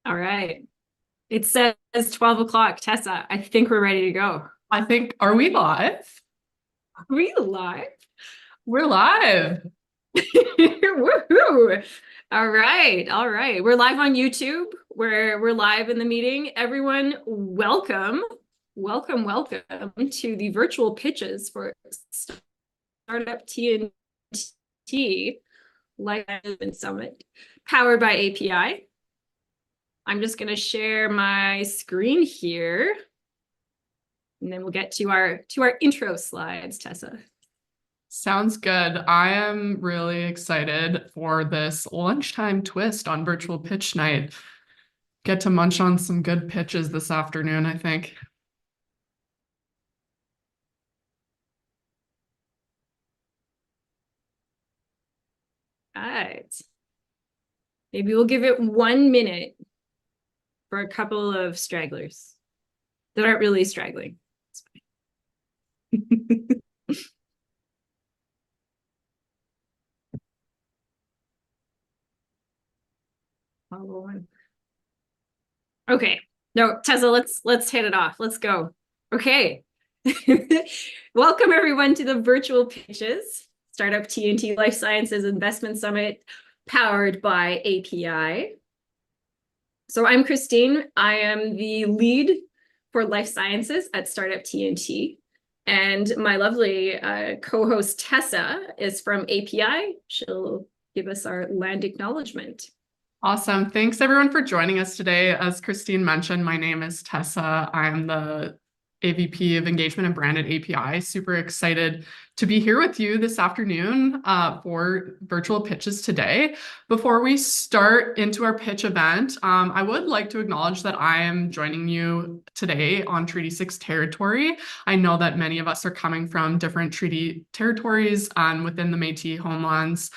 All right. It says 12 o'clock. Tessa, I think we're ready to go. Are we live? Are we live? We're live. Woohoo! All right. All right. We're live on YouTube. We're live in the meeting. Everyone, welcome. Welcome to the virtual pitches for Startup TNT Life Management Summit, powered by API. I'm just going to share my screen here, and then we'll get to our intro slides, Tessa. Sounds good. I am really excited for this lunchtime twist on virtual pitch night. Get to munch on some good pitches this afternoon, I think. All right. Maybe we'll give it 1 minute for a couple of stragglers that aren't really straggling. It's fine. Okay. No, Tessa, let's hit it off. Let's go. Okay. Welcome everyone to the virtual pitches, Startup TNT Life Sciences Investment Summit, powered by API. So I'm Christine. I am the lead for life sciences at Startup TNT. And my lovely co-host Tessa is from API. She'll give us our land acknowledgement. Awesome. Thanks everyone for joining us today. As Christine mentioned, my name is Tessa. I'm the AVP of Engagement and Brand at API. Super excited to be here with you this afternoon for virtual pitches today. Before we start into our pitch event, I would like to acknowledge that I am joining you today on Treaty 6 territory. I know that many of us are coming from different treaty territories within the Métis homelands,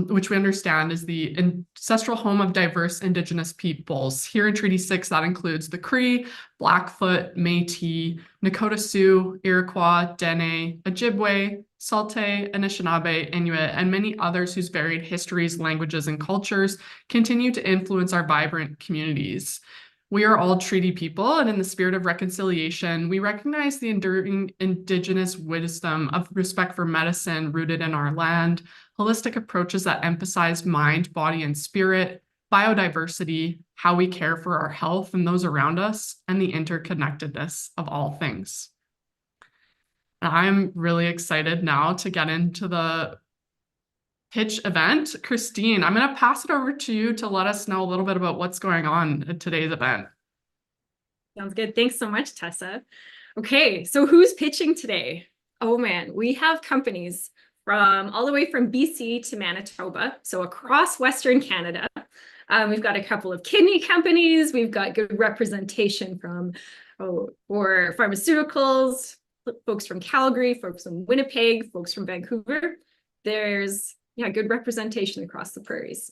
which we understand is the ancestral home of diverse Indigenous peoples. Here in Treaty 6, that includes the Cree, Blackfoot, Métis, Nakota Sioux, Iroquois, Dene, Ojibwe, Saulteaux, Anishinaabe, Inuit, and many others whose varied histories, languages, and cultures continue to influence our vibrant communities. We are all treaty people, and in the spirit of reconciliation, we recognize the enduring Indigenous wisdom of respect for medicine rooted in our land, holistic approaches that emphasize mind, body, and spirit, biodiversity, how we care for our health and those around us, and the interconnectedness of all things. I'm really excited now to get into the pitch event. Christine, I'm going to pass it over to you to let us know a little bit about what's going on at today's event. Sounds good. Thanks so much, Tessa. Okay, so who's pitching today? Oh man, we have companies from all the way from BC to Manitoba, so across Western Canada. We've got a couple of kidney companies. We've got good representation from for pharmaceuticals, folks from Calgary, folks from Winnipeg, folks from Vancouver. There's good representation across the prairies.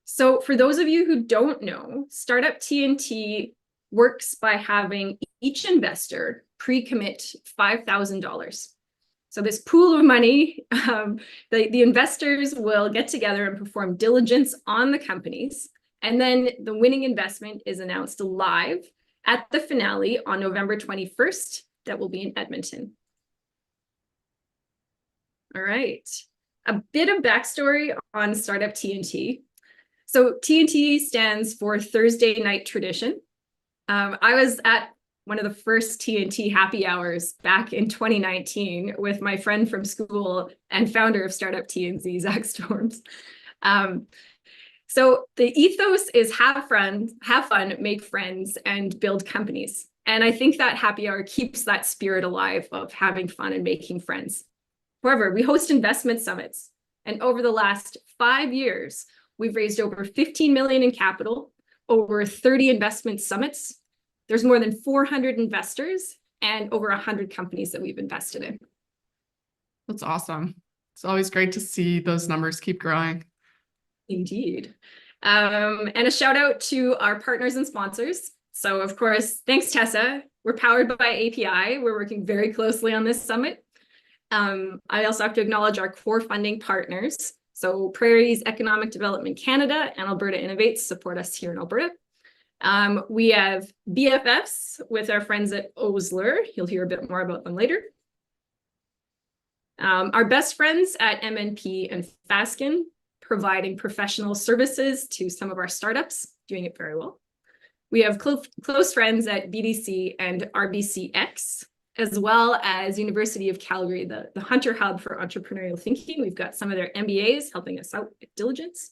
So for those of you who don't know, Startup TNT works by having each investor pre-commit $5,000. So this pool of money, the investors will get together and perform diligence on the companies. And then the winning investment is announced live at the finale on November 21st. That will be in Edmonton. All right. A bit of backstory on Startup TNT. So TNT stands for Thursday Night Tradition. I was at one of the first TNT happy hours back in 2019 with my friend from school and founder of Startup TNT, Zach Storms. So the ethos is have fun, make friends, and build companies. And I think that happy hour keeps that spirit alive of having fun and making friends. However, we host investment summits. And over the last 5 years, we've raised over 15 million in capital, over 30 investment summits. There's more than 400 investors and over 100 companies that we've invested in. That's awesome. It's always great to see those numbers keep growing. Indeed. And a shout out to our partners and sponsors. So of course, thanks Tessa. We're powered by API. We're working very closely on this summit. I also have to acknowledge our core funding partners. So Prairies Economic Development Canada and Alberta Innovates support us here in Alberta. We have BFFs with our friends at Osler. You'll hear a bit more about them later. Our best friends at MNP and Fasken, providing professional services to some of our startups, doing it very well. We have close friends at BDC and RBCX, as well as University of Calgary, the Hunter Hub for Entrepreneurial Thinking. We've got some of their MBAs helping us out with diligence.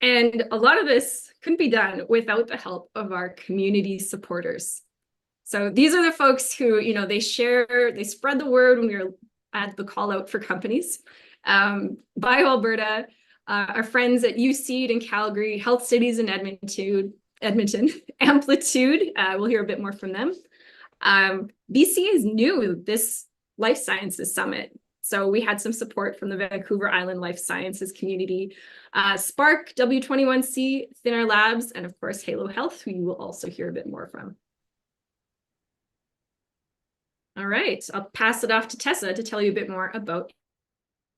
And a lot of this couldn't be done without the help of our community supporters. So these are the folks who, you know, they spread the word when we're at the call out for companies. Bio Alberta, our friends at USeed in Calgary, Health Cities in Edmonton, Amplitude, we'll hear a bit more from them. BC is new this Life Sciences Summit. So we had some support from the Vancouver Island Life Sciences community, Spark, W21C, Thinner Labs, and of course, Halo Health, who you will also hear a bit more from. All right, I'll pass it off to Tessa to tell you a bit more about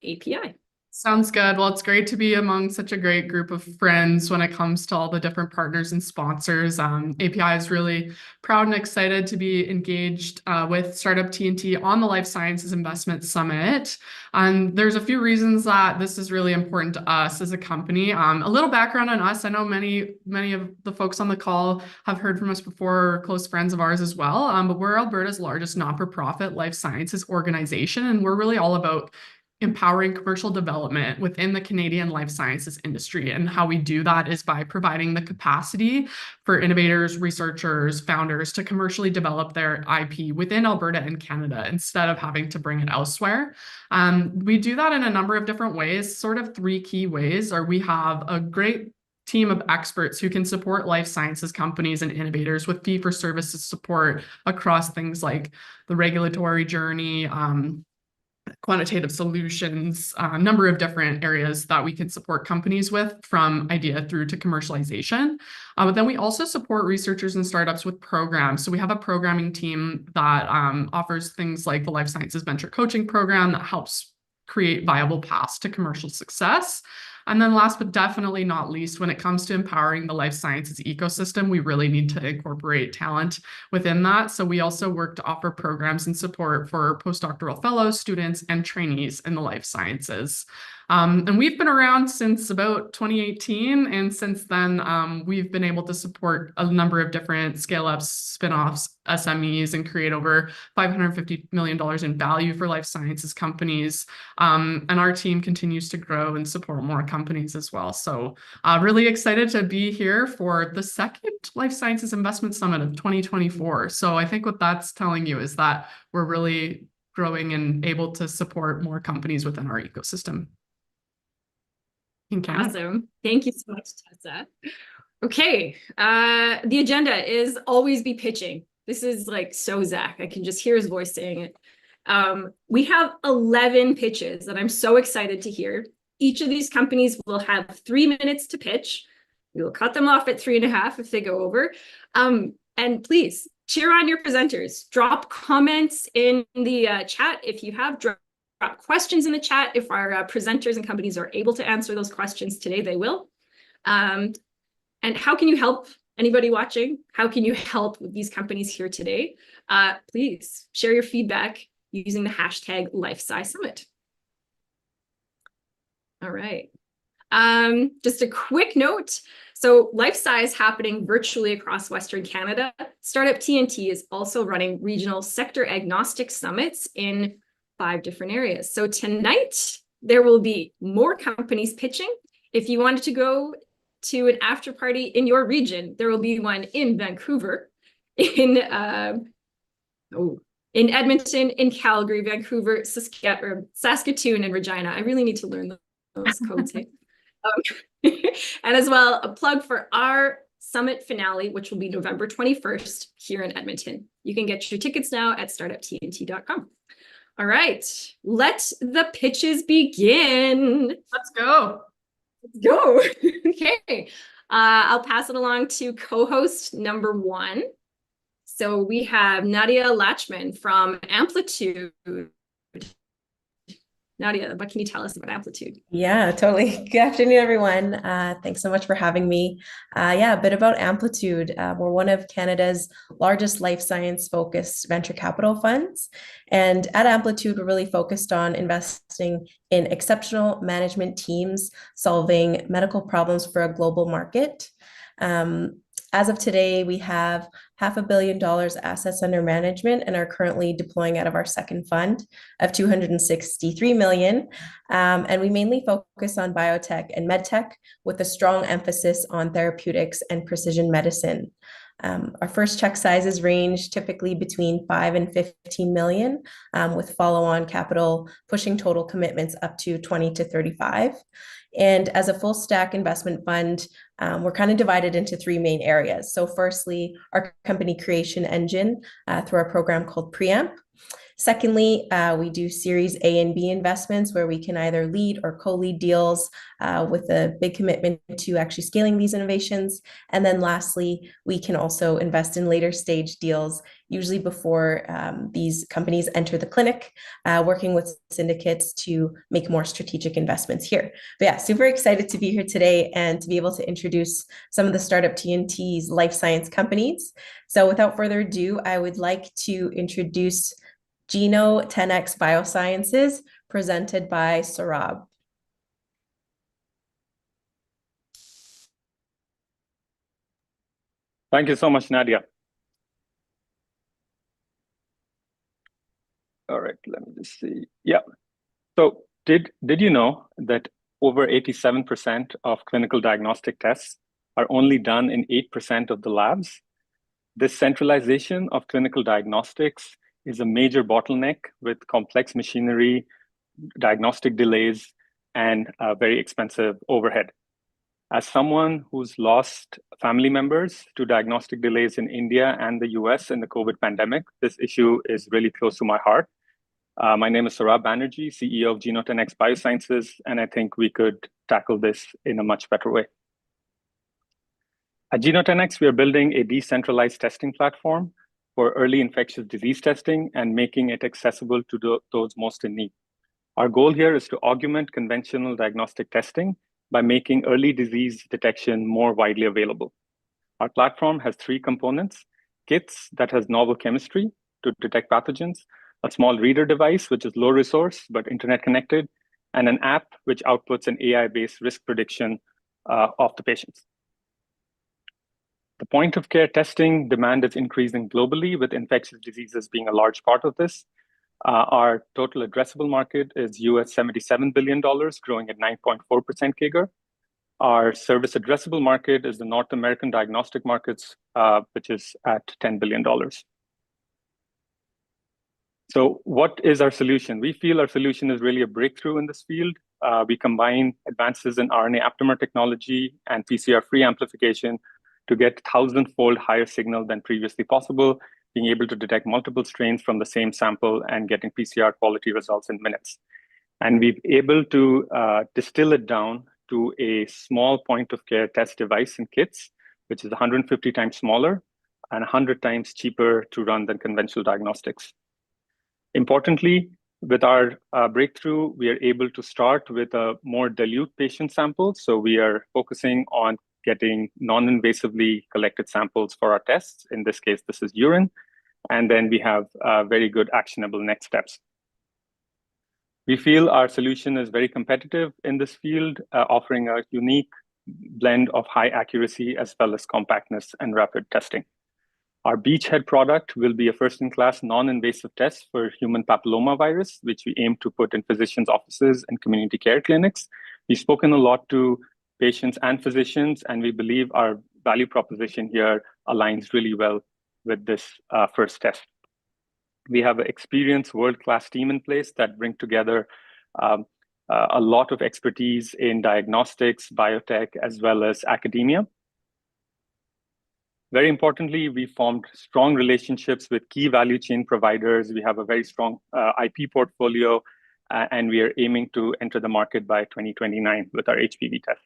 API. Sounds good. Well, it's great to be among such a great group of friends when it comes to all the different partners and sponsors. API is really proud and excited to be engaged with Startup TNT on the Life Sciences Investment Summit. And there's a few reasons that this is really important to us as a company. A little background on us. I know many of the folks on the call have heard from us before, or close friends of ours as well. But we're Alberta's largest not-for-profit life sciences organization, and we're really all about empowering commercial development within the Canadian life sciences industry. And how we do that is by providing the capacity for innovators, researchers, founders to commercially develop their IP within Alberta and Canada instead of having to bring it elsewhere. We do that in a number of different ways. Sort of three key ways are we have a great team of experts who can support life sciences companies and innovators with fee-for-service support across things like the regulatory journey, quantitative solutions, a number of different areas that we can support companies with from idea through to commercialization. But then we also support researchers and startups with programs. So we have a programming team that offers things like the Life Sciences Venture Coaching Program that helps create viable paths to commercial success. And then last but definitely not least, when it comes to empowering the life sciences ecosystem, we really need to incorporate talent within that. So we also work to offer programs and support for postdoctoral fellows, students, and trainees in the life sciences. And we've been around since about 2018. And since then, we've been able to support a number of different scale-ups, spin-offs, SMEs, and create over $550 million in value for life sciences companies. And our team continues to grow and support more companies as well. So really excited to be here for the second Life Sciences Investment Summit of 2024. So I think what that's telling you is that we're really growing and able to support more companies within our ecosystem. Awesome. Thank you so much, Tessa. Okay, the agenda is always be pitching. This is like so Zach. I can just hear his voice saying it. We have 11 pitches that I'm so excited to hear. Each of these companies will have 3 minutes to pitch. We will cut them off at 3.5 if they go over. And please cheer on your presenters. Drop comments in the chat if you have. Drop questions in the chat. If our presenters and companies are able to answer those questions today, they will. And how can you help anybody watching? How can you help with these companies here today? Please share your feedback using the hashtag LifeSciSummit. All right. Just a quick note. So LifeSci is happening virtually across Western Canada. Startup TNT is also running regional sector agnostic summits in 5 different areas. So tonight, there will be more companies pitching. If you wanted to go to an after party in your region, there will be one in Vancouver, in Edmonton, in Calgary, Vancouver, Saskatoon, and Regina. I really need to learn those codes. And as well, a plug for our summit finale, which will be November 21st here in Edmonton. You can get your tickets now at startuptnt.com. All right, let the pitches begin. Let's go. Let's go. Okay, I'll pass it along to co-host number 1. So we have Nadia Lachman from Amplitude. Nadia, what can you tell us about Amplitude? Yeah, totally. Good afternoon, everyone. Thanks so much for having me. Yeah, a bit about Amplitude. We're one of Canada's largest life science focused venture capital funds. And at Amplitude, we're really focused on investing in exceptional management teams solving medical problems for a global market. As of today, we have $500 million assets under management and are currently deploying out of our second fund of $263 million. And we mainly focus on biotech and medtech with a strong emphasis on therapeutics and precision medicine. Our first check sizes range typically between 5 and 15 million, with follow-on capital pushing total commitments up to 20 to 35. And as a full stack investment fund, we're kind of divided into three main areas. So firstly, our company creation engine through our program called Preamp. Secondly, we do Series A and B investments where we can either lead or co-lead deals with a big commitment to actually scaling these innovations. And then lastly, we can also invest in later stage deals, usually before these companies enter the clinic, working with syndicates to make more strategic investments here. But yeah, super excited to be here today and to be able to introduce some of the startup TNT's life science companies. So without further ado, I would like to introduce Geno10X Biosciences, presented by Saurabh. Thank you so much, Nadia. All right, let me just see. Yeah. So did you know that over 87% of clinical diagnostic tests are only done in 8% of the labs? This centralization of clinical diagnostics is a major bottleneck with complex machinery, diagnostic delays, and very expensive overhead. As someone who's lost family members to diagnostic delays in India and the US in the COVID pandemic, this issue is really close to my heart. My name is Azor Banerjee, CEO of Geno10X Biosciences, and I think we could tackle this in a much better way. At Geno10X, we are building a decentralized testing platform for early infectious disease testing and making it accessible to those most in need. Our goal here is to augment conventional diagnostic testing by making early disease detection more widely available. Our platform has three components: kits that has novel chemistry to detect pathogens, a small reader device, which is low resource but internet connected, and an app which outputs an AI-based risk prediction of the patients. The point of care testing demand is increasing globally, with infectious diseases being a large part of this. Our total addressable market is US $77 billion, growing at 9.4% CAGR. Our service addressable market is the North American diagnostic markets, which is at $10 billion. So what is our solution? We feel our solution is really a breakthrough in this field. We combine advances in RNA aptamer technology and PCR-free amplification to get 1,000-fold higher signal than previously possible, being able to detect multiple strains from the same sample and getting PCR quality results in minutes. And we've able to distill it down to a small point of care test device and kits, which is 150 times smaller and 100 times cheaper to run than conventional diagnostics. Importantly, with our breakthrough, we are able to start with a more dilute patient sample. So we are focusing on getting non-invasively collected samples for our tests. In this case, this is urine. And then we have very good actionable next steps. We feel our solution is very competitive in this field, offering a unique blend of high accuracy as well as compactness and rapid testing. Our beachhead product will be a first-in-class non-invasive test for human papillomavirus, which we aim to put in physicians' offices and community care clinics. We've spoken a lot to patients and physicians, and we believe our value proposition here aligns really well with this first test. We have an experienced world-class team in place that bring together a lot of expertise in diagnostics, biotech, as well as academia. Very importantly, we formed strong relationships with key value chain providers. We have a very strong IP portfolio, and we are aiming to enter the market by 2029 with our HPV test.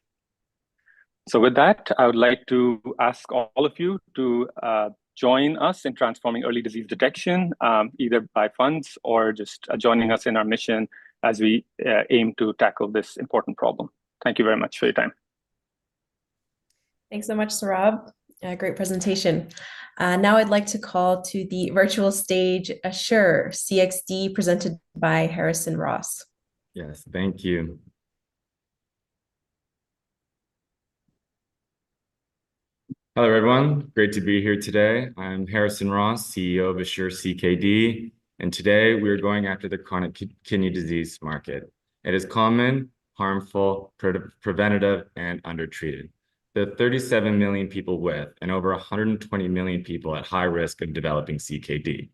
So with that, I would like to ask all of you to join us in transforming early disease detection, either by funds or just joining us in our mission as we aim to tackle this important problem. Thank you very much for your time. Thanks so much, Saurabh. Great presentation. Now I'd like to call to the virtual stage AssureCKD presented by Harrison Ross. Yes, thank you. Hello, everyone. Great to be here today. I'm Harrison Ross, CEO of AssureCKD, and today we are going after the chronic kidney disease market. It is common, harmful, preventative, and undertreated. There are 37 million people with and over 120 million people at high risk of developing CKD.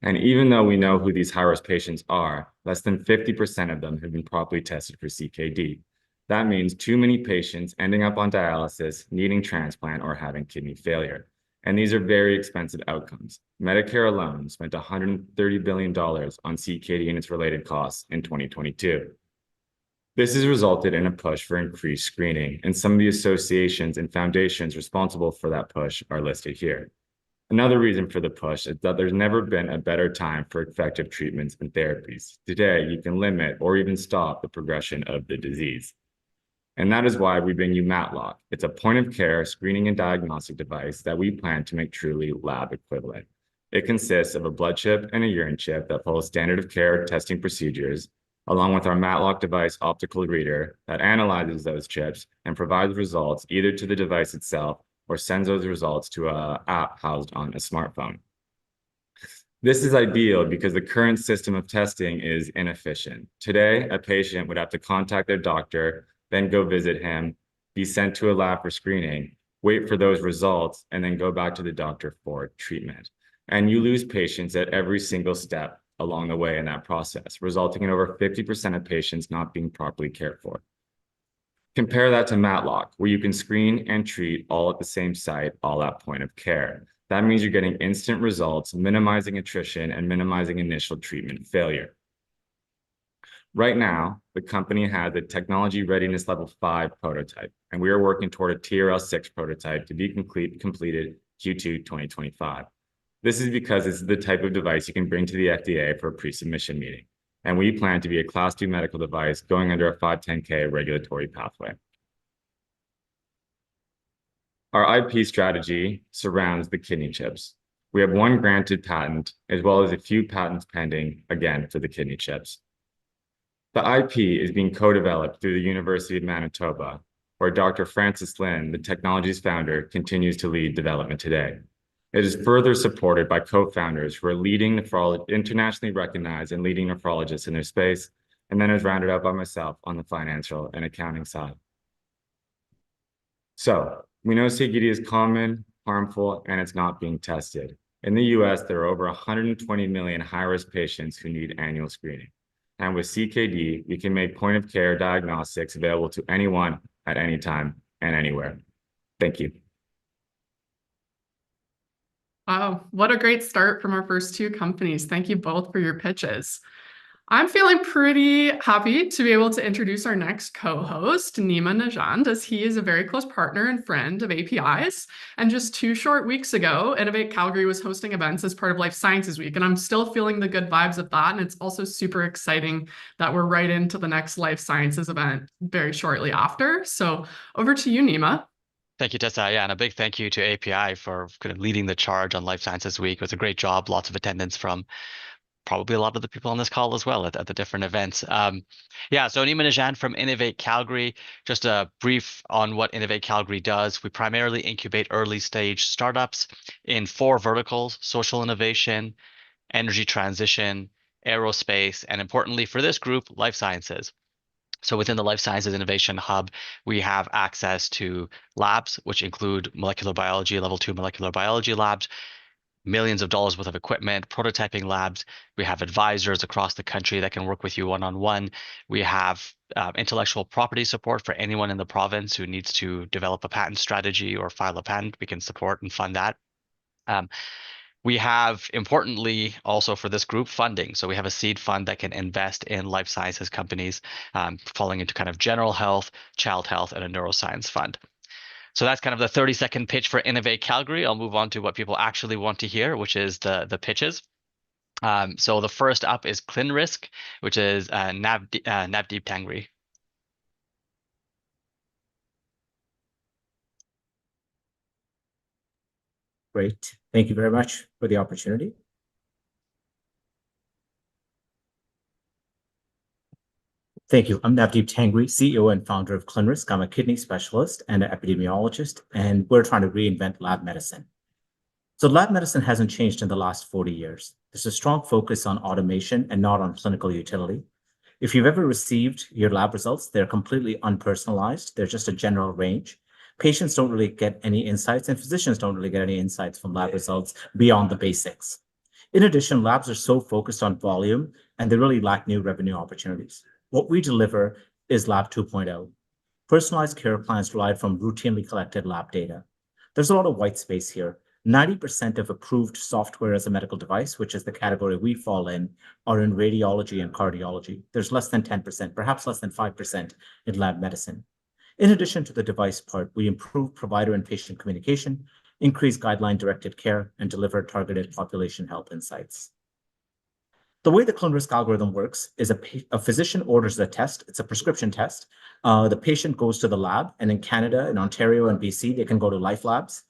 And even though we know who these high-risk patients are, less than 50% of them have been properly tested for CKD. That means too many patients ending up on dialysis, needing transplant, or having kidney failure. And these are very expensive outcomes. Medicare alone spent $130 billion on CKD and its related costs in 2022. This has resulted in a push for increased screening, and some of the associations and foundations responsible for that push are listed here. Another reason for the push is that there's never been a better time for effective treatments and therapies. Today, you can limit or even stop the progression of the disease. And that is why we bring you Matlock. It's a point-of-care screening and diagnostic device that we plan to make truly lab equivalent. It consists of a blood chip and a urine chip that follows standard of care testing procedures, along with our Matlock device optical reader that analyzes those chips and provides results either to the device itself or sends those results to an app housed on a smartphone. This is ideal because the current system of testing is inefficient. Today, a patient would have to contact their doctor, then go visit him, be sent to a lab for screening, wait for those results, and then go back to the doctor for treatment. And you lose patients at every single step along the way in that process, resulting in over 50% of patients not being properly cared for. Compare that to Matlock, where you can screen and treat all at the same site, all at point of care. That means you're getting instant results, minimizing attrition, and minimizing initial treatment failure. Right now, the company has a technology readiness level 5 prototype, and we are working toward a TRL 6 prototype to be completed Q2 2025. This is because this is the type of device you can bring to the FDA for a pre-submission meeting. And we plan to be a Class 2 medical device going under a 510(k) regulatory pathway. Our IP strategy surrounds the kidney chips. We have one granted patent, as well as a few patents pending, again, for the kidney chips. The IP is being co-developed through the University of Manitoba, where Dr. Francis Lin, the technology's founder, continues to lead development today. It is further supported by co-founders who are leading internationally recognized and leading nephrologists in their space, and then is rounded out by myself on the financial and accounting side. So we know CKD is common, harmful, and it's not being tested. In the US, there are over 120 million high-risk patients who need annual screening. And with CKD, we can make point-of-care diagnostics available to anyone at any time and anywhere. Thank you. Wow, what a great start from our first two companies. Thank you both for your pitches. I'm feeling pretty happy to be able to introduce our next co-host, Nima Najand, as he is a very close partner and friend of API's. And just 2 short weeks ago, Innovate Calgary was hosting events as part of Life Sciences Week, and I'm still feeling the good vibes of that. And it's also super exciting that we're right into the next Life Sciences event very shortly after. So over to you, Nima. Thank you, Tessa. Yeah, and a big thank you to API for kind of leading the charge on Life Sciences Week. It was a great job, lots of attendance from probably a lot of the people on this call as well at the different events. Yeah, so Nima Najand from Innovate Calgary. Just a brief on what Innovate Calgary does. We primarily incubate early stage startups in 4 verticals: social innovation, energy transition, aerospace, and importantly for this group, life sciences. So within the Life Sciences Innovation Hub, we have access to labs, which include molecular biology, level 2 molecular biology labs, millions of dollars worth of equipment, prototyping labs. We have advisors across the country that can work with you one-on-one. We have intellectual property support for anyone in the province who needs to develop a patent strategy or file a patent. We can support and fund that. We have, importantly, also for this group, funding. So we have a seed fund that can invest in life sciences companies, falling into kind of general health, child health, and a neuroscience fund. So that's kind of the 30-second pitch for Innovate Calgary. I'll move on to what people actually want to hear, which is the pitches. So the first up is Klinrisk, which is Navdeep Tangri. Great. Thank you very much for the opportunity. Thank you. I'm Navdeep Tangri, CEO and founder of Klinrisk. I'm a kidney specialist and an epidemiologist, and we're trying to reinvent lab medicine. So lab medicine hasn't changed in the last 40 years. There's a strong focus on automation and not on clinical utility. If you've ever received your lab results, they're completely unpersonalized. They're just a general range. Patients don't really get any insights, and physicians don't really get any insights from lab results beyond the basics. In addition, labs are so focused on volume, and they really lack new revenue opportunities. What we deliver is Lab 2.0. Personalized care plans derived from routinely collected lab data. There's a lot of white space here. 90% of approved software as a medical device, which is the category we fall in, are in radiology and cardiology. There's less than 10%, perhaps less than 5% in lab medicine. In addition to the device part, we improve provider and patient communication, increase guideline-directed care, and deliver targeted population health insights. The way the Klinrisk algorithm works is a physician orders a test. It's a prescription test. The patient goes to the lab, and in Canada, in Ontario, and BC, they can go to Life Labs.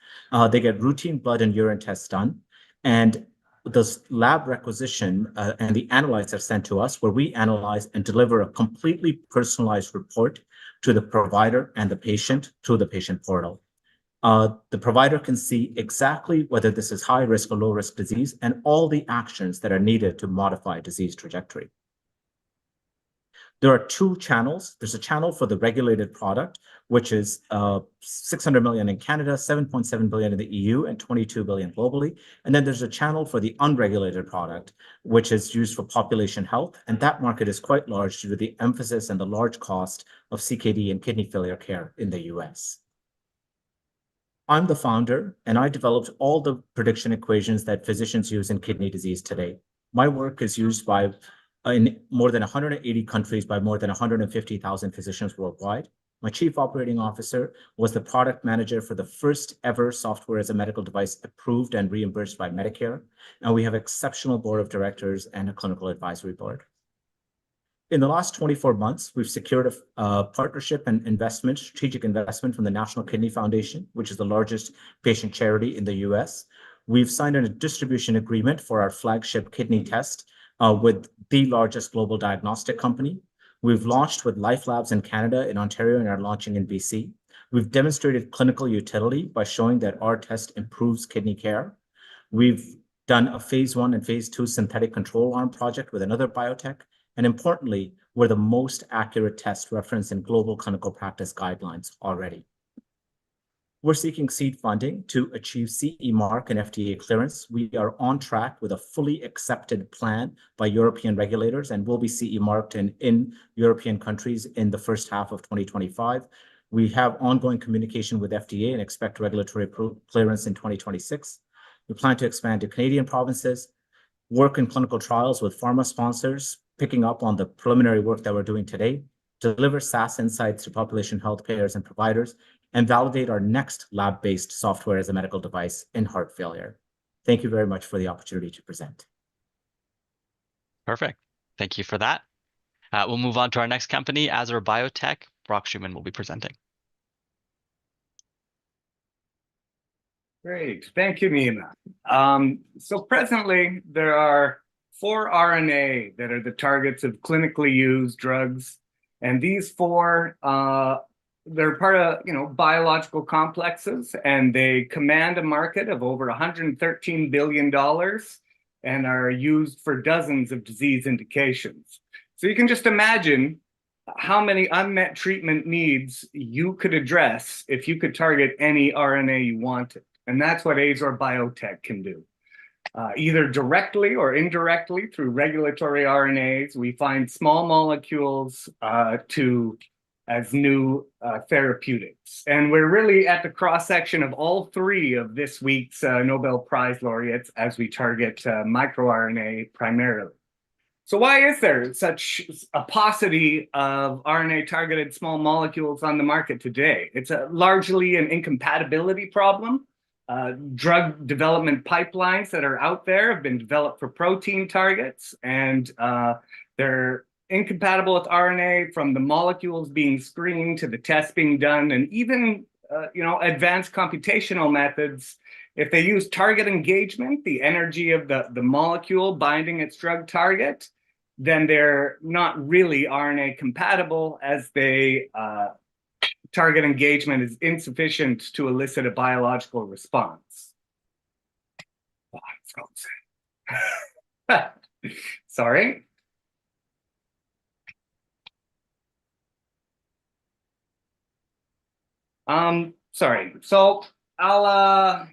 They get routine blood and urine tests done, and the lab requisition and the analytes are sent to us, where we analyze and deliver a completely personalized report to the provider and the patient through the patient portal. The provider can see exactly whether this is high risk or low risk disease and all the actions that are needed to modify disease trajectory. There are two channels. There's a channel for the regulated product, which is 600 million in Canada, 7.7 billion in the EU, and 22 billion globally. And then there's a channel for the unregulated product, which is used for population health. And that market is quite large due to the emphasis and the large cost of CKD and kidney failure care in the US. I'm the founder, and I developed all the prediction equations that physicians use in kidney disease today. My work is used in more than 180 countries by more than 150,000 physicians worldwide. My chief operating officer was the product manager for the first ever software as a medical device approved and reimbursed by Medicare. And we have an exceptional board of directors and a clinical advisory board. In the last 24 months, we've secured a partnership and strategic investment from the National Kidney Foundation, which is the largest patient charity in the US. We've signed a distribution agreement for our flagship kidney test with the largest global diagnostic company. We've launched with Life Labs in Canada, in Ontario, and are launching in BC. We've demonstrated clinical utility by showing that our test improves kidney care. We've done a phase 1 and phase 2 synthetic control arm project with another biotech. And importantly, we're the most accurate test referenced in global clinical practice guidelines already. We're seeking seed funding to achieve CE mark and FDA clearance. We are on track with a fully accepted plan by European regulators and will be CE marked in European countries in the first half of 2025. We have ongoing communication with FDA and expect regulatory clearance in 2026. We plan to expand to Canadian provinces, work in clinical trials with pharma sponsors, picking up on the preliminary work that we're doing today, deliver SaaS insights to population health payers and providers, and validate our next lab-based software as a medical device in heart failure. Thank you very much for the opportunity to present. Perfect. Thank you for that. We'll move on to our next company, Azor Biotek. Brock Schumann will be presenting. Great. Thank you, Nina. So presently, there are 4 RNA that are the targets of clinically used drugs. And these 4, they're part of biological complexes, and they command a market of over $113 billion and are used for dozens of disease indications. So you can just imagine how many unmet treatment needs you could address if you could target any RNA you wanted. And that's what Azor Biotek can do. Either directly or indirectly through regulatory RNAs, we find small molecules as new therapeutics. And we're really at the cross-section of all 3 of this week's Nobel Prize laureates as we target microRNA primarily. So why is there such a paucity of RNA-targeted small molecules on the market today? It's largely an incompatibility problem. drug development pipelines that are out there have been developed for protein targets, and they're incompatible with RNA, from the molecules being screened to the tests being done, and even advanced computational methods. If they use target engagement, the energy of the molecule binding its drug target, then they're not really RNA compatible, as they target engagement is insufficient to elicit a biological response. Sorry. Sorry. So I'll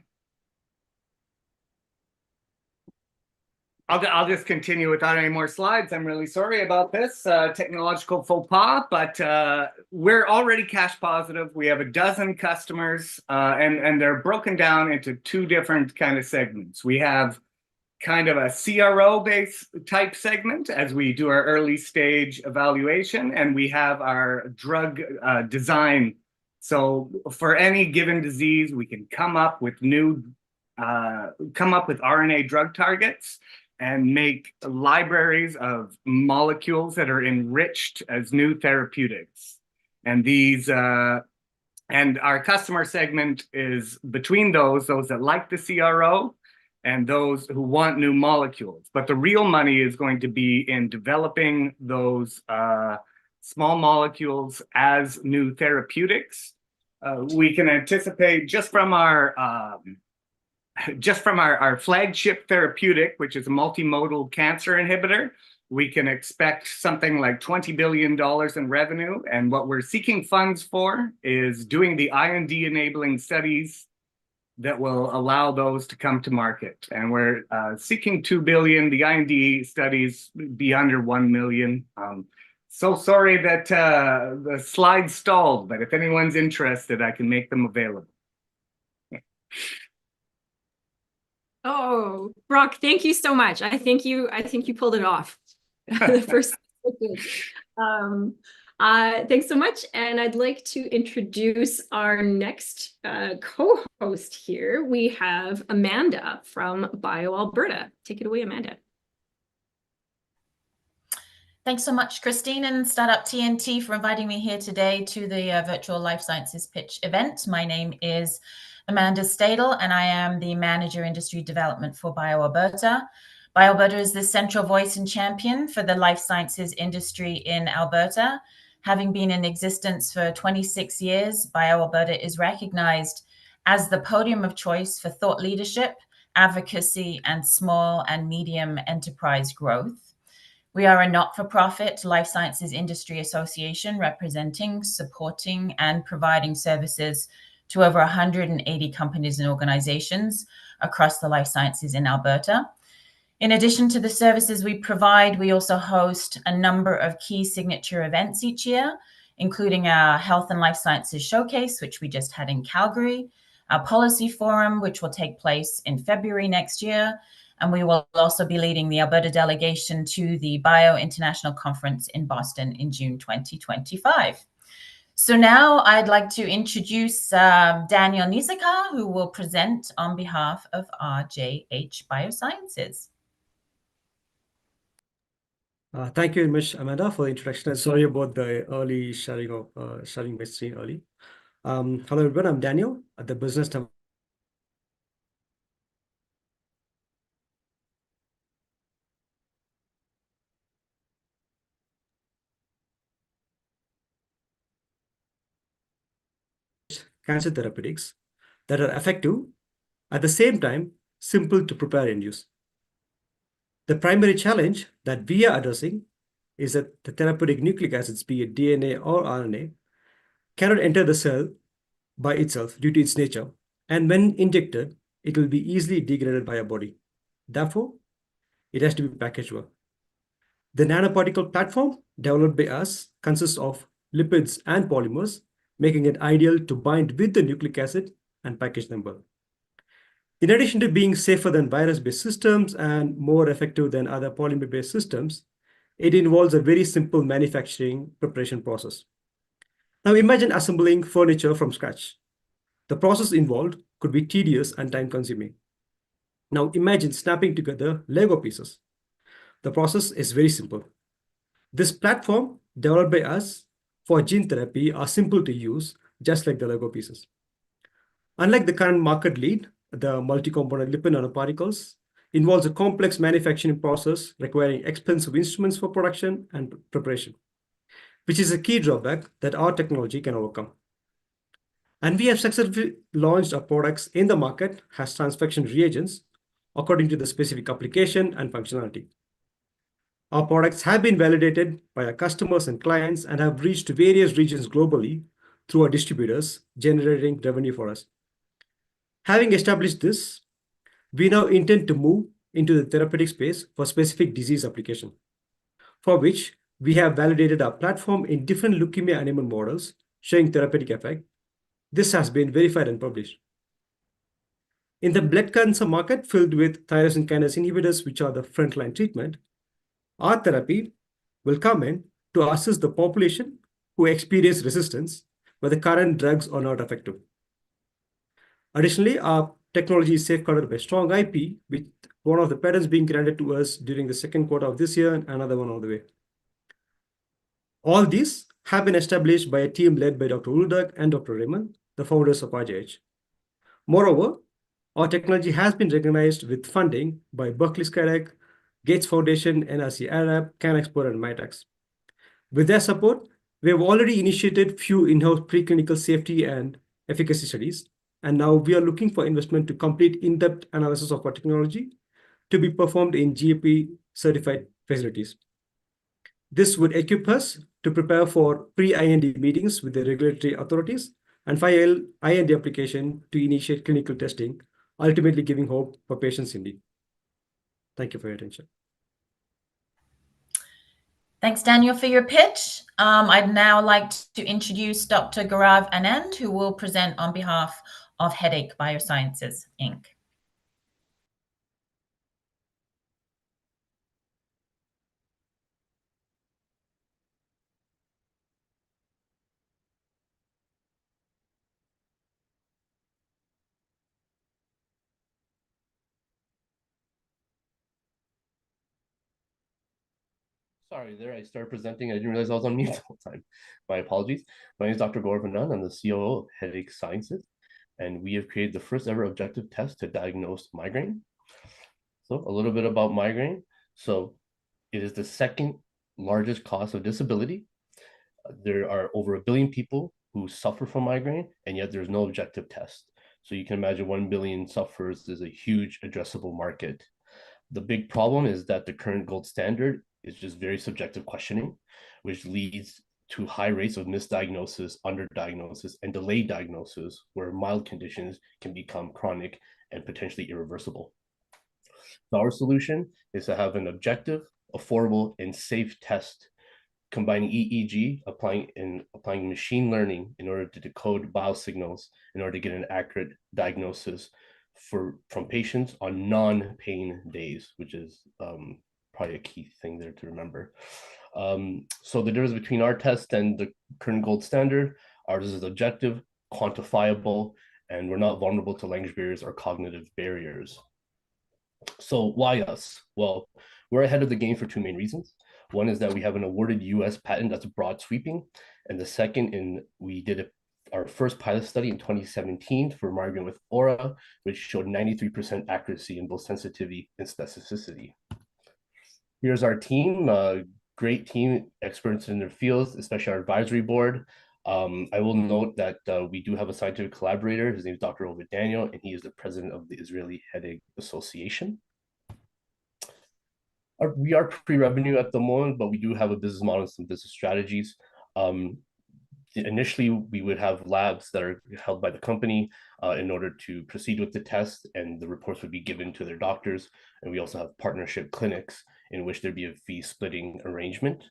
just continue without any more slides. I'm really sorry about this technological faux pas, but we're already cash positive. We have 12 customers, and they're broken down into two different kind of segments. We have kind of a CRO-based type segment as we do our early stage evaluation, and we have our drug design. So for any given disease, we can come up with RNA drug targets and make libraries of molecules that are enriched as new therapeutics. And these, and our customer segment is between those that like the CRO and those who want new molecules. But the real money is going to be in developing those small molecules as new therapeutics. We can anticipate just from our flagship therapeutic, which is a multimodal cancer inhibitor, we can expect something like $20 billion in revenue. And what we're seeking funds for is doing the IND enabling studies that will allow those to come to market. And we're seeking $2 billion. The IND studies be under $1 million. So sorry that the slides stalled, but if anyone's interested, I can make them available. Oh, Brock, thank you so much. I think you pulled it off. The first. Thanks so much. And I'd like to introduce our next co-host here. We have Amanda from BioAlberta. Take it away, Amanda. Thanks so much, Christine and Startup TNT, for inviting me here today to the Virtual Life Sciences Pitch event. My name is Amanda Stadel, and I am the Manager Industry Development for BioAlberta. BioAlberta is the central voice and champion for the life sciences industry in Alberta. Having been in existence for 26 years, BioAlberta is recognized as the podium of choice for thought leadership, advocacy, and small and medium enterprise growth. We are a not-for-profit life sciences industry association representing, supporting, and providing services to over 180 companies and organizations across the life sciences in Alberta. In addition to the services we provide, we also host a number of key signature events each year, including our Health and Life Sciences Showcase, which we just had in Calgary, our Policy Forum, which will take place in February next year, and we will also be leading the Alberta delegation to the Bio International Conference in Boston in June 2025. So now I'd like to introduce Daniel Nisaka, who will present on behalf of RJH Biosciences. Thank you very much, Amanda, for the introduction. Sorry about the early sharing of sharing my screen early. Hello, everyone. I'm Daniel at the business. Cancer therapeutics that are effective, at the same time, simple to prepare and use. The primary challenge that we are addressing is that the therapeutic nucleic acids, be it DNA or RNA, cannot enter the cell by itself due to its nature. And when injected, it will be easily degraded by our body. Therefore, it has to be packaged well. The nanoparticle platform developed by us consists of lipids and polymers, making it ideal to bind with the nucleic acid and package them well. In addition to being safer than virus-based systems and more effective than other polymer-based systems, it involves a very simple manufacturing preparation process. Now imagine assembling furniture from scratch. The process involved could be tedious and time-consuming. Now imagine snapping together Lego pieces. The process is very simple. This platform developed by us for gene therapy are simple to use, just like the Lego pieces. Unlike the current market lead, the multi-component lipid nanoparticles involves a complex manufacturing process requiring expensive instruments for production and preparation, which is a key drawback that our technology can overcome. And we have successfully launched our products in the market as transfection reagents according to the specific application and functionality. Our products have been validated by our customers and clients and have reached various regions globally through our distributors, generating revenue for us. Having established this, we now intend to move into the therapeutic space for specific disease application, for which we have validated our platform in different leukemia animal models showing therapeutic effect. This has been verified and published. In the blood cancer market filled with tyrosine kinase inhibitors, which are the frontline treatment, our therapy will come in to assist the population who experience resistance where the current drugs are not effective. Additionally, our technology is safeguarded by strong IP, with one of the patents being granted to us during the second quarter of this year and another one on the way. All these have been established by a team led by Dr. Uldag and Dr. Raymond, the founders of RJH. Moreover, our technology has been recognized with funding by Berkeley Skytech, Gates Foundation, NRC Arab, CanExport, and MITAX. With their support, we have already initiated few in-house preclinical safety and efficacy studies, and now we are looking for investment to complete in-depth analysis of our technology to be performed in GAP-certified facilities. This would equip us to prepare for pre-IND meetings with the regulatory authorities and file IND application to initiate clinical testing, ultimately giving hope for patients in need. Thank you for your attention. Thanks, Daniel, for your pitch. I'd now like to introduce Dr. Gaurav Anand, who will present on behalf of RJH Biosciences, Inc. Sorry, there I started presenting. I didn't realize I was on mute the whole time. My apologies. My name is Dr. Gaurav Anand. I'm the COO of RJH Biosciences, and we have created the first ever objective test to diagnose migraine. So a little bit about migraine. So it is the second largest cause of disability. There are over 1 billion people who suffer from migraine, and yet there's no objective test. So you can imagine 1 billion sufferers is a huge addressable market. The big problem is that the current gold standard is just very subjective questioning, which leads to high rates of misdiagnosis, underdiagnosis, and delayed diagnosis, where mild conditions can become chronic and potentially irreversible. So our solution is to have an objective, affordable, and safe test combining EEG, applying machine learning in order to decode biosignals in order to get an accurate diagnosis from patients on non-pain days, which is probably a key thing there to remember. So the difference between our test and the current gold standard, ours is objective, quantifiable, and we're not vulnerable to language barriers or cognitive barriers. So why us? Well, we're ahead of the game for two main reasons. One is that we have an awarded US patent that's broad sweeping. And the second, we did our first pilot study in 2017 for migraine with Aura, which showed 93% accuracy in both sensitivity and specificity. Here's our team, great team, experts in their fields, especially our advisory board. I will note that we do have a scientific collaborator. His name is Dr. Ovid Daniel, and he is the president of the Israeli Headache Association. We are pre-revenue at the moment, but we do have a business model and some business strategies. Initially, we would have labs that are held by the company in order to proceed with the test, and the reports would be given to their doctors. And we also have partnership clinics in which there'd be a fee splitting arrangement.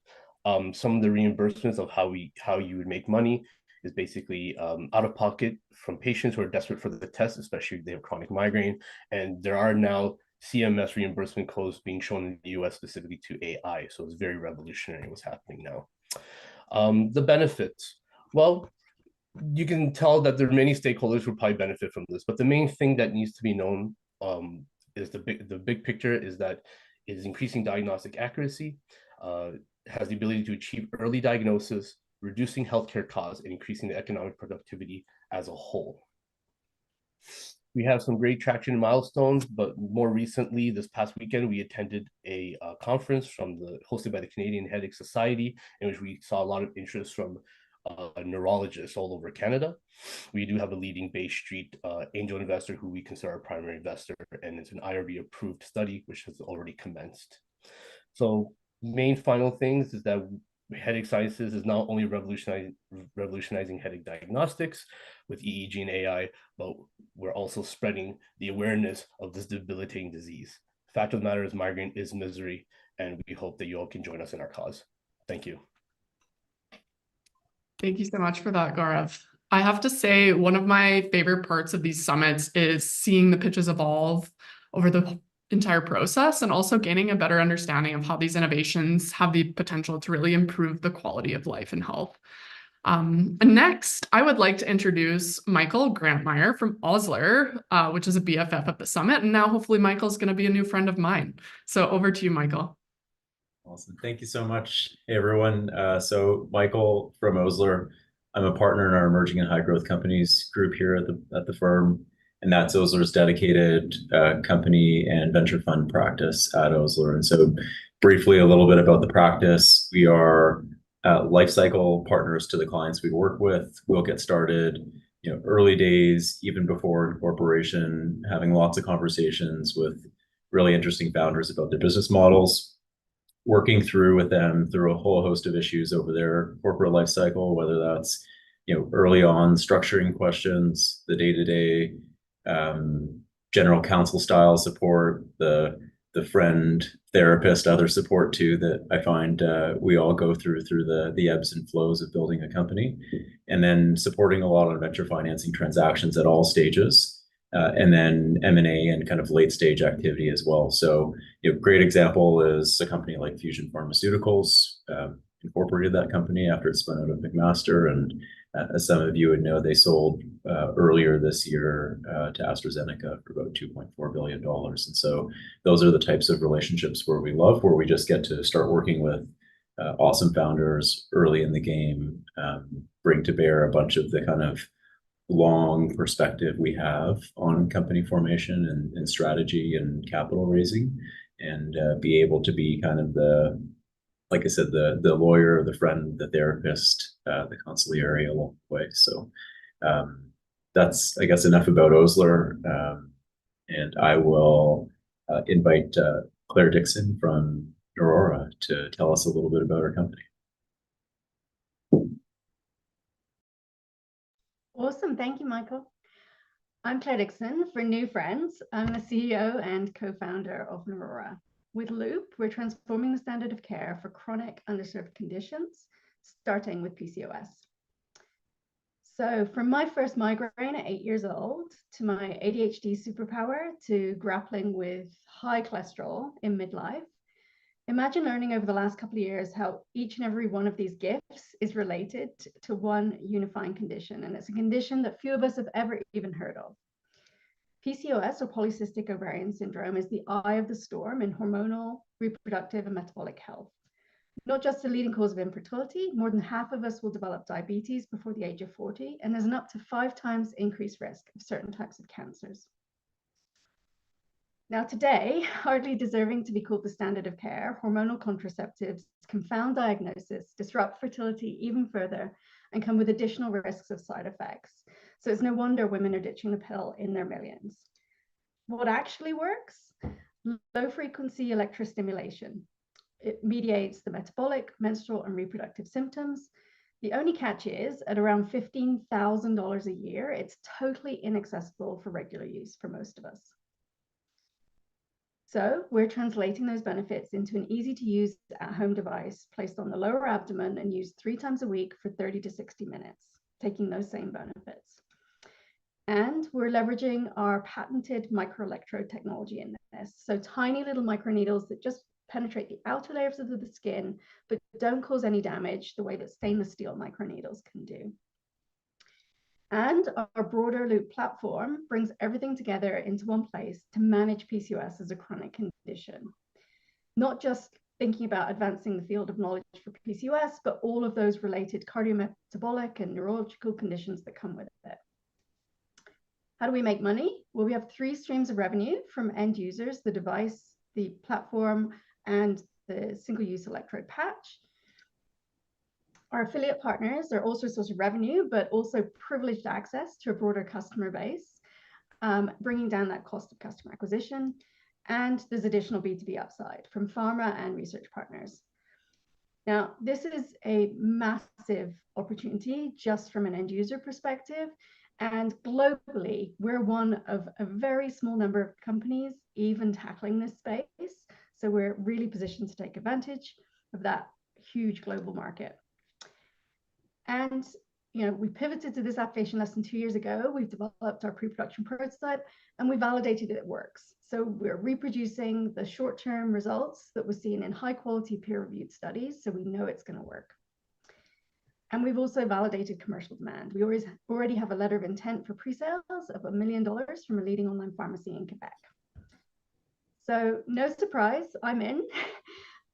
Some of the reimbursements of how you would make money is basically out of pocket from patients who are desperate for the test, especially if they have chronic migraine. And there are now CMS reimbursement codes being shown in the US specifically to AI. So it's very revolutionary what's happening now. The benefits. Well, you can tell that there are many stakeholders who probably benefit from this, but the main thing that needs to be known is the big picture is that it is increasing diagnostic accuracy, has the ability to achieve early diagnosis, reducing healthcare costs, and increasing the economic productivity as a whole. We have some great traction and milestones, but more recently, this past weekend, we attended a conference hosted by the Canadian Headache Society, in which we saw a lot of interest from neurologists all over Canada. We do have a leading Bay Street angel investor who we consider our primary investor, and it's an IRB approved study, which has already commenced. So main final things is that Headache Sciences is not only revolutionizing headache diagnostics with EEG and AI, but we're also spreading the awareness of this debilitating disease. Fact of the matter is migraine is misery, and we hope that you all can join us in our cause. Thank you. Thank you so much for that, Gaurav. I have to say, one of my favorite parts of these summits is seeing the pitches evolve over the entire process and also gaining a better understanding of how these innovations have the potential to really improve the quality of life and health. Next, I would like to introduce Michael Grantmeyer from Osler, which is a BFF at the summit. And now hopefully Michael's going to be a new friend of mine. So over to you, Michael. Awesome. Thank you so much, everyone. So Michael from Osler, I'm a partner in our emerging and high growth companies group here at the firm. And that's Osler's dedicated company and venture fund practice at Osler. And so briefly, a little bit about the practice. We are life cycle partners to the clients we work with. We'll get started, early days, even before incorporation, having lots of conversations with really interesting founders about their business models, working through with them through a whole host of issues over their corporate life cycle, whether that's, early on structuring questions, the day-to-day general counsel style support, the friend, therapist, other support too that I find we all go through the ebbs and flows of building a company, and then supporting a lot of venture financing transactions at all stages, and then M&A and kind of late stage activity as well. So, great example is a company like Fusion Pharmaceuticals, incorporated that company after it spun out of McMaster, and as some of you would know, they sold earlier this year to AstraZeneca for about $2.4 billion. And so those are the types of relationships where we love, where we just get to start working with awesome founders early in the game, bring to bear a bunch of the kind of long perspective we have on company formation and strategy and capital raising, and be able to be kind of like I said, the lawyer, the friend, the therapist, the consigliere along the way. So that's, I guess, enough about Osler. And I will invite Claire Dixon from Neuraura to tell us a little bit about our company. Awesome. Thank you, Michael. I'm Claire Dixon. For new friends, I'm the CEO and co-founder of Neuraura. With Loop, we're transforming the standard of care for chronic underserved conditions, starting with PCOS. So from my first migraine at 8 years old, to my ADHD superpower, to grappling with high cholesterol in midlife, imagine learning over the last couple of years how each and every one of these gifts is related to one unifying condition. And it's a condition that few of us have ever even heard of. PCOS, or polycystic ovarian syndrome, is the eye of the storm in hormonal, reproductive, and metabolic health. Not just the leading cause of infertility, more than half of us will develop diabetes before the age of 40, and there's an up to 5 times increased risk of certain types of cancers. Now today, hardly deserving to be called the standard of care, hormonal contraceptives confound diagnosis, disrupt fertility even further, and come with additional risks of side effects. So it's no wonder women are ditching the pill in their millions. What actually works? Low-frequency electrostimulation. It mediates the metabolic, menstrual, and reproductive symptoms. The only catch is, at around $15,000 a year, it's totally inaccessible for regular use for most of us. So we're translating those benefits into an easy-to-use at-home device placed on the lower abdomen and used 3 times a week for 30 to 60 minutes, taking those same benefits. And we're leveraging our patented microelectrode technology in this. So tiny little microneedles that just penetrate the outer layers of the skin, but don't cause any damage the way that stainless steel microneedles can do. And our broader Loop platform brings everything together into one place to manage PCOS as a chronic condition. Not just thinking about advancing the field of knowledge for PCOS, but all of those related cardiometabolic and neurological conditions that come with it. How do we make money? Well, we have 3 streams of revenue from end users, the device, the platform, and the single-use electrode patch. Our affiliate partners are also a source of revenue, but also privileged access to a broader customer base, bringing down that cost of customer acquisition. And there's additional B2B upside from pharma and research partners. Now, this is a massive opportunity just from an end user perspective. And globally, we're one of a very small number of companies even tackling this space. So we're really positioned to take advantage of that huge global market. And we pivoted to this application less than 2 years ago. We've developed our pre-production prototype and we validated it works. So we're reproducing the short-term results that were seen in high-quality peer-reviewed studies. So we know it's going to work. And we've also validated commercial demand. We already have a letter of intent for pre-sales of $1 million from a leading online pharmacy in Quebec. So no surprise, I'm in.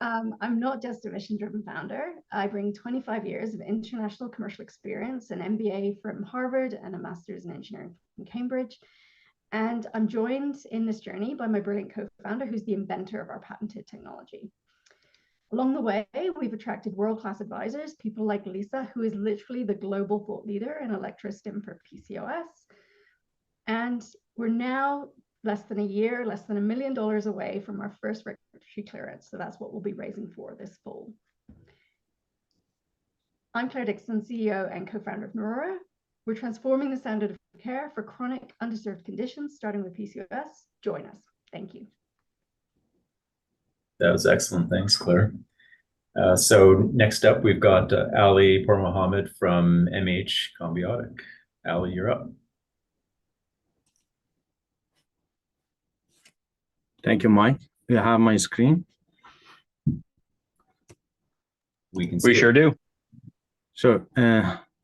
I'm not just a mission-driven founder. I bring 25 years of international commercial experience, an MBA from Harvard and a master's in engineering from Cambridge. And I'm joined in this journey by my brilliant co-founder, who's the inventor of our patented technology. Along the way, we've attracted world-class advisors, people like Lisa, who is literally the global thought leader in electrostim for PCOS. And we're now less than $1 million away from our first regulatory clearance. So that's what we'll be raising for this fall. I'm Claire Dixon, CEO and co-founder of Neuraura. We're transforming the standard of care for chronic underserved conditions, starting with PCOS. Join us. Thank you. That was excellent. Thanks, Claire. So next up, we've got Ali Pourmohamed from MHCombiotic. Ali, you're up. Thank you, Mike. You have my screen? We sure do. Sure.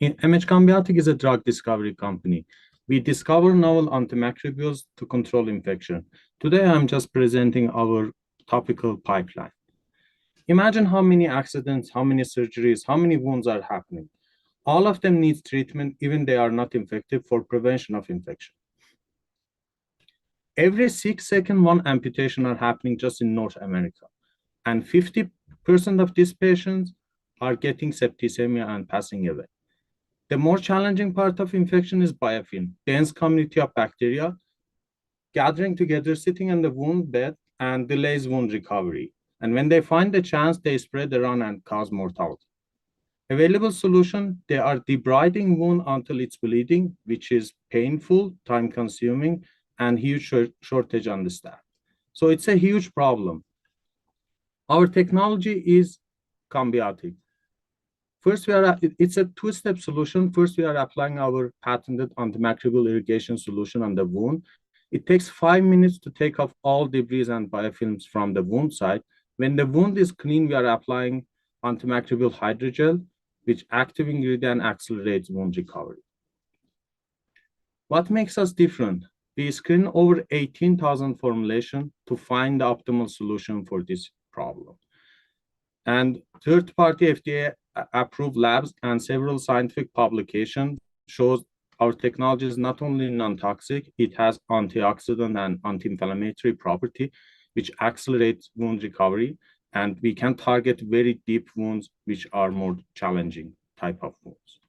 MHCombiotic is a drug discovery company. We discover novel antimicrobials to control infection. Today, I'm just presenting our topical pipeline. Imagine how many accidents, how many surgeries, how many wounds are happening. All of them need treatment, even they are not infective, for prevention of infection. Every 6 seconds, 1 amputation are happening just in North America. And 50% of these patients are getting septicemia and passing away. The more challenging part of infection is biofilm, dense community of bacteria gathering together, sitting on the wound bed, and delays wound recovery. And when they find the chance, they spread around and cause mortality. Available solution, they are debriding wound until it's bleeding, which is painful, time-consuming, and huge shortage on the staff. So it's a huge problem. Our technology is Combiotic. First, it's a 2-step solution. First, we are applying our patented antimicrobial irrigation solution on the wound. It takes 5 minutes to take off all debris and biofilms from the wound site. When the wound is clean, we are applying antimicrobial hydrogel, which active ingredient accelerates wound recovery. What makes us different? We screen over 18,000 formulations to find the optimal solution for this problem. And third-party FDA-approved labs and several scientific publications shows our technology is not only non-toxic, it has antioxidant and anti-inflammatory property, which accelerates wound recovery, and we can target very deep wounds, which are more challenging type of wounds.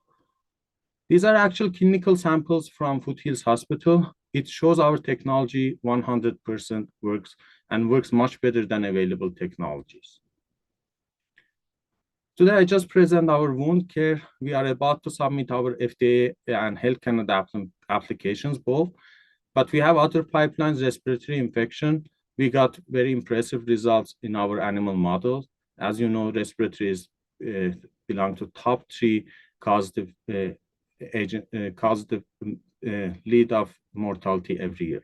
These are actual clinical samples from Foothills Hospital. It shows our technology 100% works and works much better than available technologies. Today, I just present our wound care. We are about to submit our FDA and Health Canada applications both, but we have other pipelines, respiratory infection. We got very impressive results in our animal models. As you know, respiratory is belong to top 3 causative lead of mortality every year.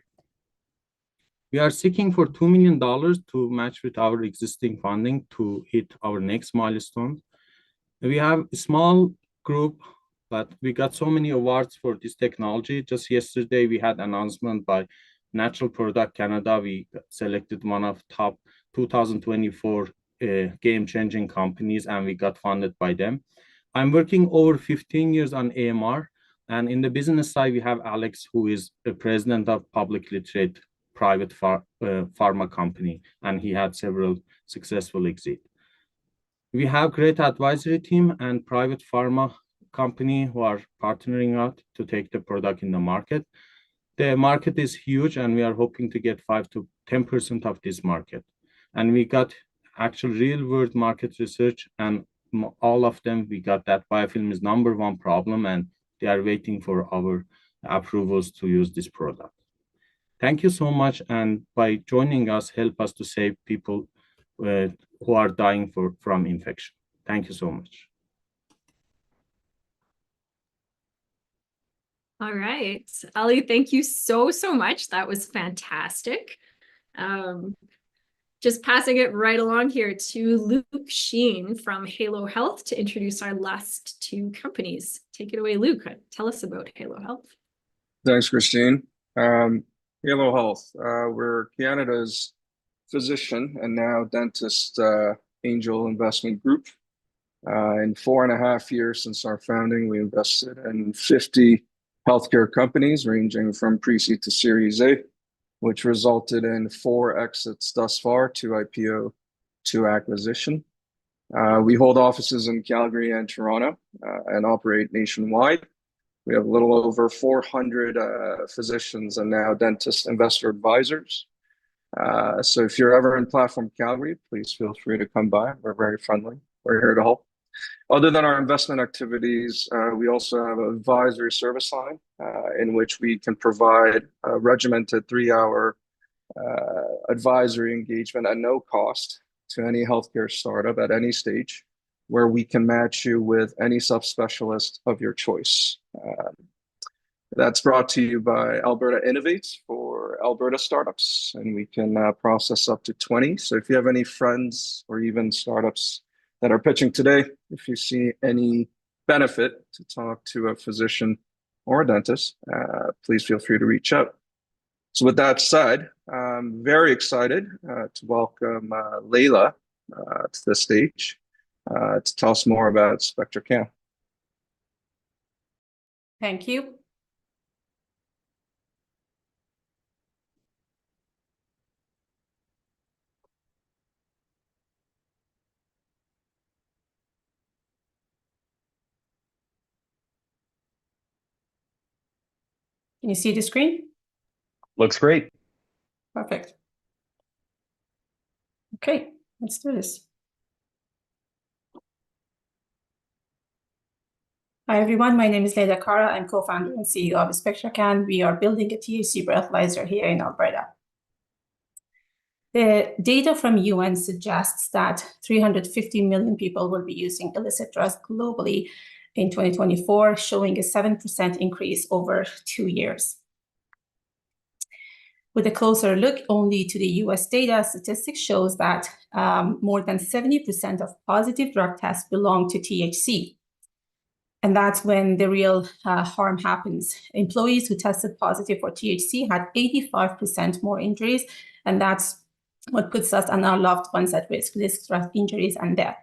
We are seeking for $2 million to match with our existing funding to hit our next milestone. We have a small group but we got so many awards for this technology. Just yesterday, we had announcement by Natural Product Canada. We selected one of top 2024 game-changing companies, and we got funded by them. I'm working over 15 years on AMR, and in the business side, we have Alex, who is the president of publicly traded private pharma company, and he had several successful exits. We have great advisory team and private pharma company who are partnering out to take the product in the market. The market is huge, and we are hoping to get 5 to 10% of this market. And we got actual real-world market research, and all of them, we got that biofilm is #1 problem, and they are waiting for our approvals to use this product. Thank you so much, and by joining us, help us to save people who are dying from infection. Thank you so much. All right, Ali, thank you so much. That was fantastic. Just passing it right along here to Luke Sheen from Halo Health to introduce our last two companies. Take it away, Luke. Tell us about Halo Health. Thanks, Christine. Halo Health, we're Canada's physician and now dentist angel investment group. In 4.5 years since our founding, we invested in 50 healthcare companies ranging from pre-seed to Series A, which resulted in 4 exits thus far, 2 IPO, 2 acquisition. We hold offices in Calgary and Toronto and operate nationwide. We have a little over 400 physicians and now dentist investor advisors. So if you're ever in Platform Calgary, please feel free to come by. We're very friendly. We're here to help. Other than our investment activities, we also have an advisory service line in which we can provide a regimented 3-hour advisory engagement at no cost to any healthcare startup at any stage, where we can match you with any subspecialist of your choice. That's brought to you by Alberta Innovates for Alberta startups, and we can process up to 20. So if you have any friends or even startups that are pitching today, if you see any benefit to talk to a physician or a dentist, please feel free to reach out. So with that said, I'm very excited to welcome Leila to the stage to tell us more about SpectraCann. Thank you. Can you see the screen? Looks great. Perfect. Okay, let's do this. Hi, everyone. My name is Leila Kara. I'm co-founder and CEO of SpectraCann. We are building a THC breathalyzer here in Alberta. The data from UN suggests that 350 million people will be using illicit drugs globally in 2024, showing a 7% increase over 2 years. With a closer look only to the US data, statistics shows that more than 70% of positive drug tests belong to THC. And that's when the real harm happens. Employees who tested positive for THC had 85% more injuries, and that's what puts us and our loved ones at risk of injuries and death.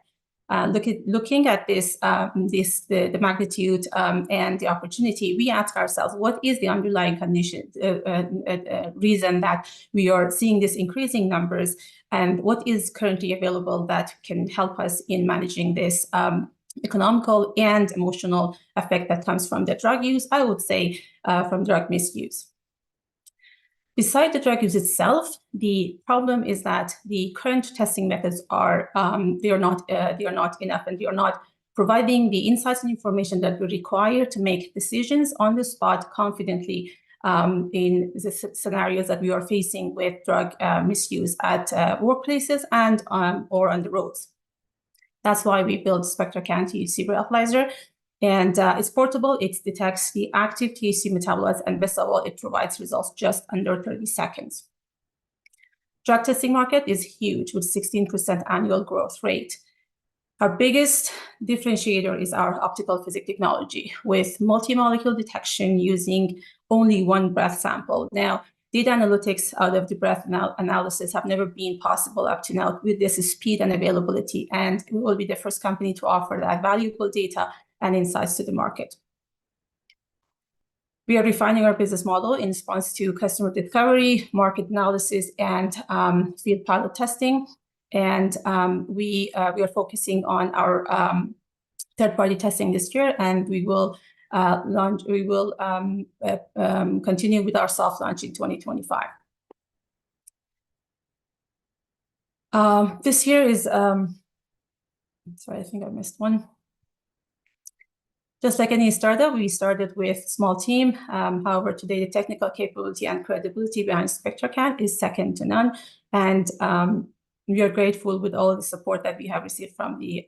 Looking at this, the magnitude and the opportunity, we ask ourselves, what is the underlying condition, reason that we are seeing these increasing numbers, and what is currently available that can help us in managing this economical and emotional effect that comes from the drug use, I would say from drug misuse. Beside the drug use itself, the problem is that the current testing methods are they are not enough, and they are not providing the insights and information that we require to make decisions on the spot confidently in the scenarios that we are facing with drug misuse at workplaces and or on the roads. That's why we built SpectraCann THC breathalyzer. And it's portable, it detects the active THC metabolites, and best of all, it provides results just under 30 seconds. Drug testing market is huge with 16% annual growth rate. Our biggest differentiator is our optical physics technology with multi-molecule detection using only one breath sample. Now, data analytics out of the breath analysis have never been possible up to now with this speed and availability, and we will be the first company to offer that valuable data and insights to the market. We are refining our business model in response to customer discovery, market analysis, and field pilot testing. And we are focusing on our third-party testing this year, and we will continue with our soft launch in 2025. This year is, sorry, I think I missed one. Just like any startup, we started with a small team. However, today the technical capability and credibility behind SpectraCann is second to none. And we are grateful with all the support that we have received from the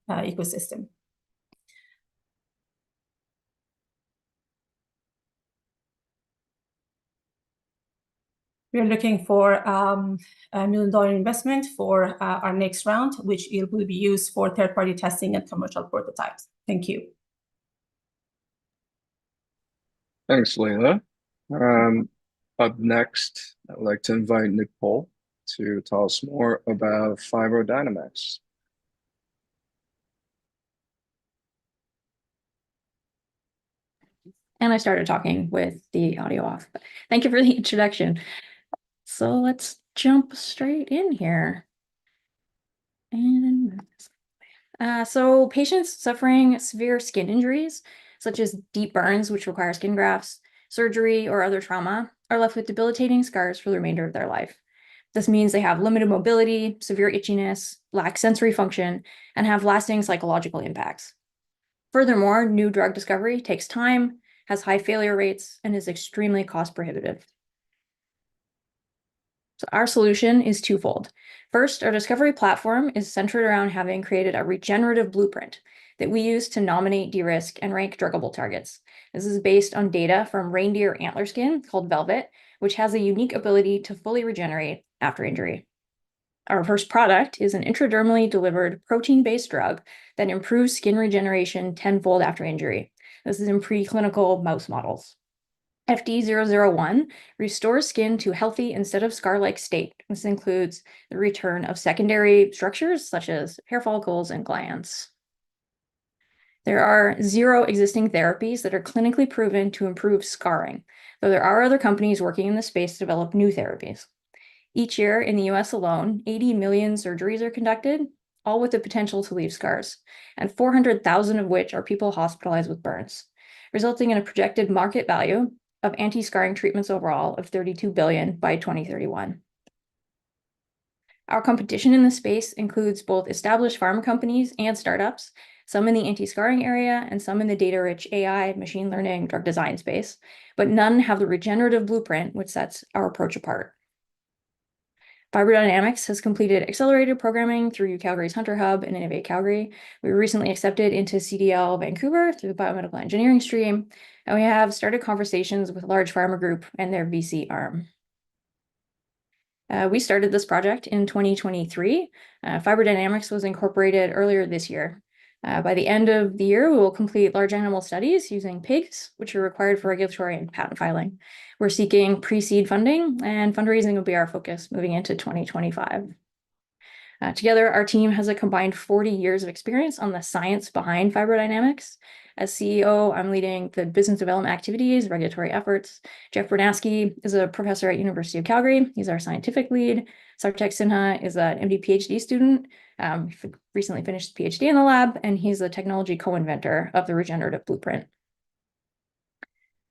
ecosystem. We're looking for $1 million investment for our next round, which it will be used for third-party testing and commercial prototypes. Thank you. Thanks, Leila. Up next, I'd like to invite Nicole to tell us more about FibroDynamx. And I started talking with the audio off. But thank you for the introduction. So let's jump straight in here. And so patients suffering severe skin injuries, such as deep burns, which require skin grafts, surgery, or other trauma, are left with debilitating scars for the remainder of their life. This means they have limited mobility, severe itchiness, lack sensory function, and have lasting psychological impacts. Furthermore, new drug discovery takes time, has high failure rates, and is extremely cost prohibitive. So our solution is twofold. First, our discovery platform is centered around having created a regenerative blueprint that we use to nominate, de-risk, and rank druggable targets. This is based on data from reindeer antler skin called Velvet, which has a unique ability to fully regenerate after injury. Our first product is an intradermally delivered protein-based drug that improves skin regeneration tenfold after injury. This is in preclinical mouse models. FD001 restores skin to healthy instead of scar-like state. This includes the return of secondary structures such as hair follicles and glands. There are 0 existing therapies that are clinically proven to improve scarring, though there are other companies working in the space to develop new therapies. Each year in the US alone, 80 million surgeries are conducted, all with the potential to leave scars, and 400,000 of which are people hospitalized with burns, resulting in a projected market value of anti-scarring treatments overall of $32 billion by 2031. Our competition in this space includes both established pharma companies and startups, some in the anti-scarring area and some in the data-rich AI, machine learning, drug design space, but none have the regenerative blueprint which sets our approach apart. FibroDynamx has completed accelerated programming through Calgary's Hunter Hub and Innovate Calgary. We were recently accepted into CDL Vancouver through the biomedical engineering stream, and we have started conversations with large pharma group and their VC arm. We started this project in 2023. FibroDynamx was incorporated earlier this year. By the end of the year, we will complete large animal studies using pigs, which are required for regulatory and patent filing. We're seeking pre-seed funding, and fundraising will be our focus moving into 2025. Together, our team has a combined 40 years of experience on the science behind FibroDynamx. As CEO, I'm leading the business development activities, regulatory efforts. Jeff Bernatsky is a professor at University of Calgary. He's our scientific lead. Sartek Sinha is an MD PhD student. Recently finished his PhD in the lab, and he's a technology co-inventor of the regenerative blueprint.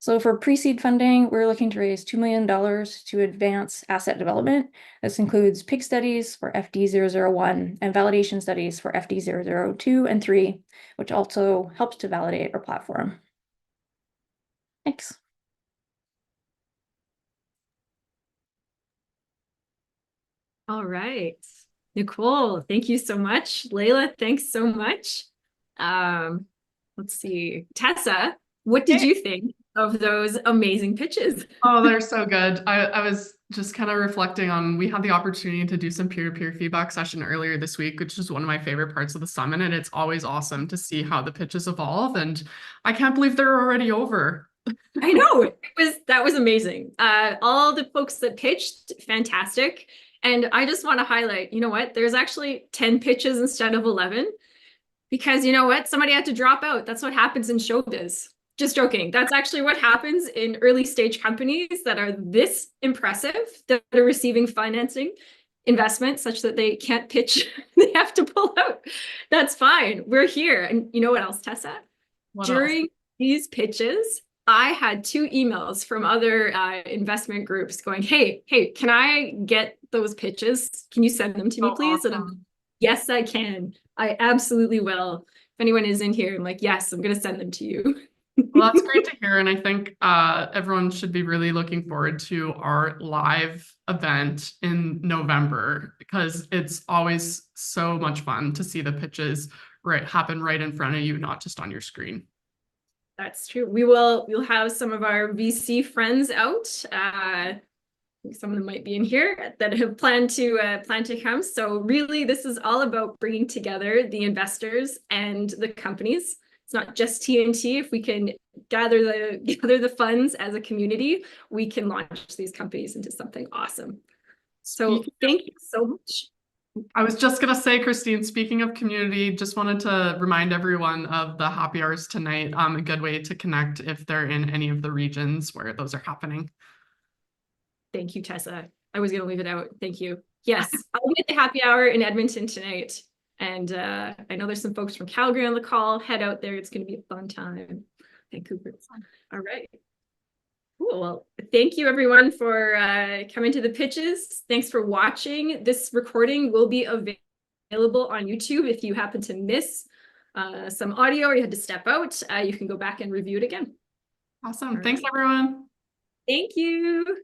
So for pre-seed funding, we're looking to raise $2 million to advance asset development. This includes pig studies for FD001 and validation studies for FD002 and 3, which also helps to validate our platform. Thanks. All right. Nicole, thank you so much. Leila, thanks so much. Let's see. Tessa, what did you think of those amazing pitches? Oh, they're so good. I was just kind of reflecting on, we had the opportunity to do some peer-to-peer feedback session earlier this week, which is one of my favorite parts of the summit. And it's always awesome to see how the pitches evolve. And I can't believe they're already over. I know, that was amazing. All the folks that pitched, fantastic. And I just want to highlight, you know what, there's actually 10 pitches instead of 11, because you know what, somebody had to drop out. That's what happens in showbiz. Just joking. That's actually what happens in early stage companies that are this impressive, that are receiving financing investment such that they can't pitch. They have to pull out. That's fine. We're here. And you know what else, Tessa? During these pitches, I had 2 emails from other investment groups going, hey, can I get those pitches? Can you send them to me, please? Awesome. And I'm, yes, I can. I absolutely will. If anyone is in here, I'm like, yes, I'm going to send them to you. Well, that's great to hear. And I think everyone should be really looking forward to our live event in November, because it's always so much fun to see the pitches happen right in front of you, not just on your screen. That's true. We'll have some of our VC friends out. Some of them might be in here that have planned to come. So really, this is all about bringing together the investors and the companies. It's not just TNT. If we can gather the funds as a community, we can launch these companies into something awesome. So thank you so much. I was just going to say, Christine, speaking of community, just wanted to remind everyone of the happy hours tonight. A good way to connect if they're in any of the regions where those are happening. Thank you, Tessa. I was going to leave it out. Thank you. Yes, I'll be at the happy hour in Edmonton tonight. And I know there's some folks from Calgary on the call. Head out there. It's going to be a fun time. Vancouver. All right. Cool. Well, thank you everyone for coming to the pitches. Thanks for watching. This recording will be available on YouTube. If you happen to miss some audio or you had to step out, you can go back and review it again. Awesome. Thanks, everyone. Thank you.